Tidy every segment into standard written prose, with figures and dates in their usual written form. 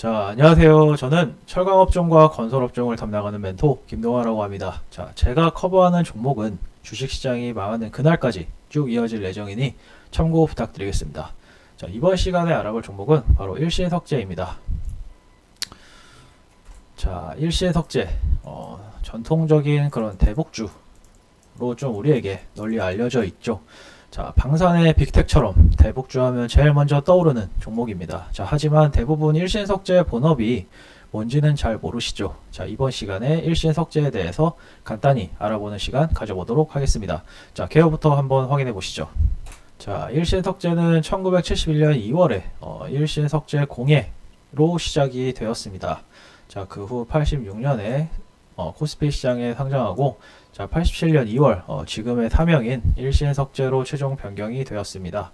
자, 안녕하세요. 저는 철강업종과 건설업종을 담당하는 멘토 김동환이라고 합니다. 자, 제가 커버하는 종목은 주식시장이 망하는 그날까지 쭉 이어질 예정이니 참고 부탁드리겠습니다. 자, 이번 시간에 알아볼 종목은 바로 일신석재입니다. 자, 일신석재, 전통적인 그런 대복주로 좀 우리에게 널리 알려져 있죠. 자, 방산의 빅텍처럼 대복주 하면 제일 먼저 떠오르는 종목입니다. 자, 하지만 대부분 일신석재 본업이 뭔지는 잘 모르시죠. 자, 이번 시간에 일신석재에 대해서 간단히 알아보는 시간 가져보도록 하겠습니다. 자, 개요부터 한번 확인해 보시죠. 자, 일신석재는 1971년 2월에 일신석재 공예로 시작이 되었습니다. 자, 그 후 86년에 코스피 시장에 상장하고, 자, 87년 2월 지금의 사명인 일신석재로 최종 변경이 되었습니다.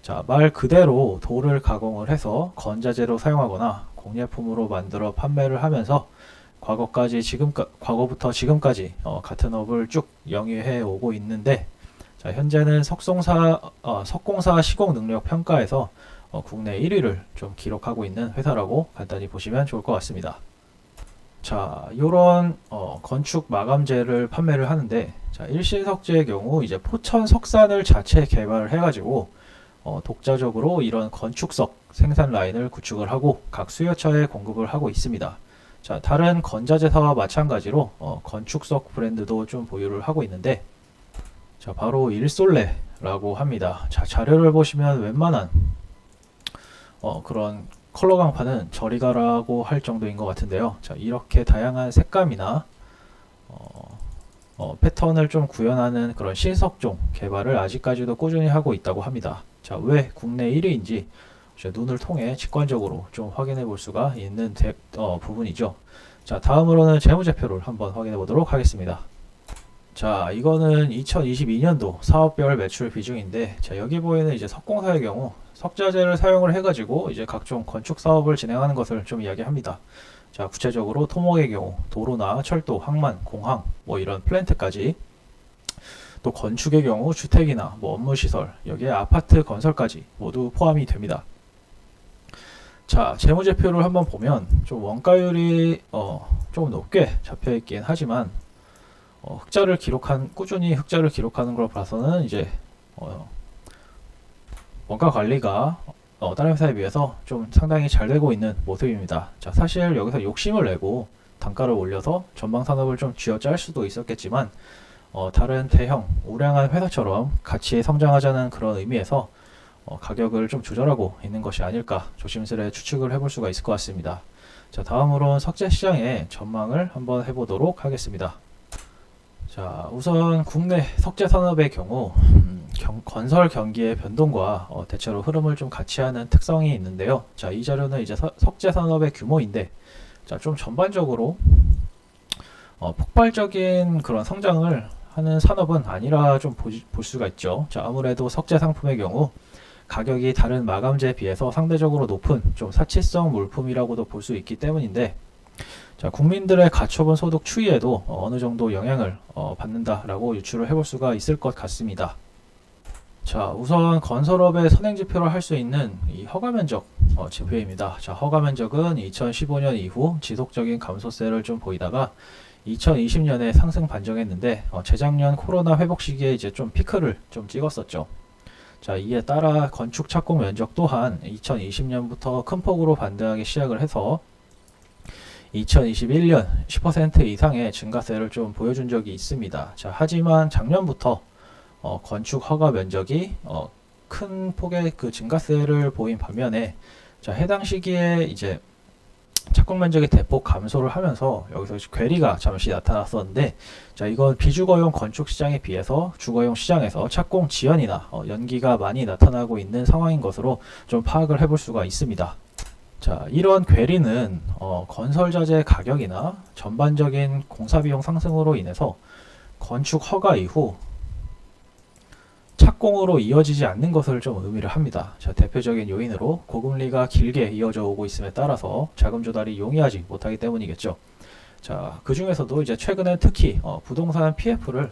자, 말 그대로 돌을 가공을 해서 건자재로 사용하거나 공예품으로 만들어 판매를 하면서 과거부터 지금까지 같은 업을 쭉 영위해 오고 있는데, 자, 현재는 석공사 시공 능력 평가에서 국내 1위를 좀 기록하고 있는 회사라고 간단히 보시면 좋을 것 같습니다. 자, 요런 건축 마감재를 판매를 하는데, 자, 일신석재의 경우 이제 포천 석산을 자체 개발을 해가지고 독자적으로 이런 건축석 생산 라인을 구축을 하고 각 수요처에 공급을 하고 있습니다. 자, 다른 건자재사와 마찬가지로 건축석 브랜드도 좀 보유를 하고 있는데, 자, 바로 일솔레라고 합니다. 자, 자료를 보시면 웬만한 그런 컬러 강판은 저리 가라고 할 정도인 것 같은데요. 자, 이렇게 다양한 색감이나 패턴을 좀 구현하는 그런 신석종 개발을 아직까지도 꾸준히 하고 있다고 합니다. 자, 왜 국내 1위인지 눈을 통해 직관적으로 좀 확인해 볼 수가 있는 부분이죠. 자, 다음으로는 재무제표를 한번 확인해 보도록 하겠습니다. 자, 이거는 2022년도 사업별 매출 비중인데, 자, 여기 보이는 이제 석공사의 경우 석자재를 사용을 해가지고 이제 각종 건축 사업을 진행하는 것을 좀 이야기합니다. 자, 구체적으로 토목의 경우 도로나 철도, 항만, 공항, 뭐 이런 플랜트까지, 또 건축의 경우 주택이나 뭐 업무시설, 여기에 아파트 건설까지 모두 포함이 됩니다. 자, 재무제표를 한번 보면 좀 원가율이 좀 높게 잡혀 있긴 하지만 꾸준히 흑자를 기록하는 걸 봐서는 이제 원가 관리가 다른 회사에 비해서 좀 상당히 잘 되고 있는 모습입니다. 자, 사실 여기서 욕심을 내고 단가를 올려서 전방 산업을 좀 쥐어짤 수도 있었겠지만, 다른 대형 우량한 회사처럼 같이 성장하자는 그런 의미에서 가격을 좀 조절하고 있는 것이 아닐까 조심스레 추측을 해볼 수가 있을 것 같습니다. 자, 다음으로는 석재 시장의 전망을 한번 해보도록 하겠습니다. 자, 우선 국내 석재 산업의 경우 건설 경기의 변동과 대체로 흐름을 좀 같이 하는 특성이 있는데요. 자, 이 자료는 이제 석재 산업의 규모인데, 자, 좀 전반적으로 폭발적인 그런 성장을 하는 산업은 아니라 좀 볼 수가 있죠. 자, 아무래도 석재 상품의 경우 가격이 다른 마감재에 비해서 상대적으로 높은 좀 사치성 물품이라고도 볼 수 있기 때문인데, 자, 국민들의 가처분 소득 추이에도 어느 정도 영향을 받는다라고 유추를 해볼 수가 있을 것 같습니다. 자, 우선 건설업의 선행지표로 할 수 있는 이 허가면적 지표입니다. 자, 허가면적은 2015년 이후 지속적인 감소세를 좀 보이다가 2020년에 상승 반정했는데, 재작년 코로나 회복 시기에 이제 좀 피크를 좀 찍었었죠. 자, 이에 따라 건축 착공 면적 또한 2020년부터 큰 폭으로 반등하기 시작을 해서 2021년 10% 이상의 증가세를 좀 보여준 적이 있습니다. 자, 하지만 작년부터 건축 허가 면적이 큰 폭의 그 증가세를 보인 반면에, 자, 해당 시기에 이제 착공 면적이 대폭 감소를 하면서 여기서 괴리가 잠시 나타났었는데, 자, 이건 비주거용 건축 시장에 비해서 주거용 시장에서 착공 지연이나 연기가 많이 나타나고 있는 상황인 것으로 좀 파악을 해볼 수가 있습니다. 자, 이런 괴리는 건설자재 가격이나 전반적인 공사비용 상승으로 인해서 건축 허가 이후 착공으로 이어지지 않는 것을 좀 의미를 합니다. 자, 대표적인 요인으로 고금리가 길게 이어져 오고 있음에 따라서 자금 조달이 용이하지 못하기 때문이겠죠. 자, 그 중에서도 이제 최근에 특히 부동산 PF를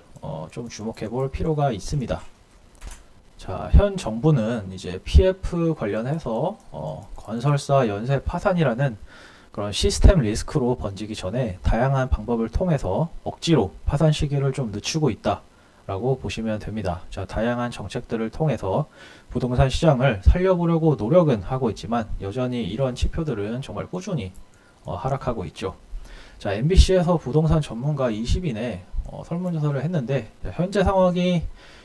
좀 주목해 볼 필요가 있습니다. 자, 현 정부는 이제 PF 관련해서 건설사 연쇄 파산이라는 그런 시스템 리스크로 번지기 전에 다양한 방법을 통해서 억지로 파산 시기를 좀 늦추고 있다라고 보시면 됩니다. 자, 다양한 정책들을 통해서 부동산 시장을 살려보려고 노력은 하고 있지만 여전히 이런 지표들은 정말 꾸준히 하락하고 있죠. 자, MBC에서 부동산 전문가 20인의 설문조사를 했는데 현재 상황이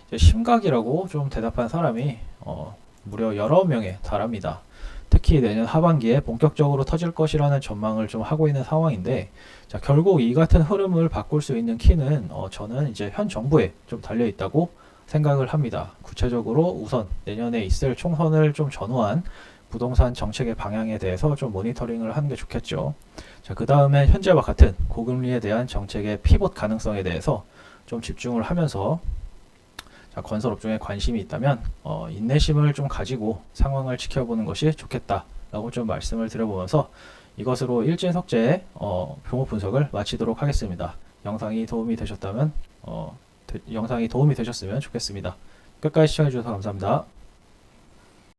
이제 심각이라고 좀 대답한 사람이 무려 여러 명에 달합니다. 특히 내년 하반기에 본격적으로 터질 것이라는 전망을 좀 하고 있는 상황인데, 자, 결국 이 같은 흐름을 바꿀 수 있는 키는 저는 이제 현 정부에 좀 달려 있다고 생각을 합니다. 구체적으로 우선 내년에 있을 총선을 좀 전후한 부동산 정책의 방향에 대해서 좀 모니터링을 하는 게 좋겠죠. 자, 그 다음에 현재와 같은 고금리에 대한 정책의 피봇 가능성에 대해서 좀 집중을 하면서, 자, 건설업종에 관심이 있다면 인내심을 좀 가지고 상황을 지켜보는 것이 좋겠다라고 좀 말씀을 드려보면서 이것으로 일진석재의 종목 분석을 마치도록 하겠습니다. 영상이 도움이 되셨으면 좋겠습니다. 끝까지 시청해주셔서 감사합니다.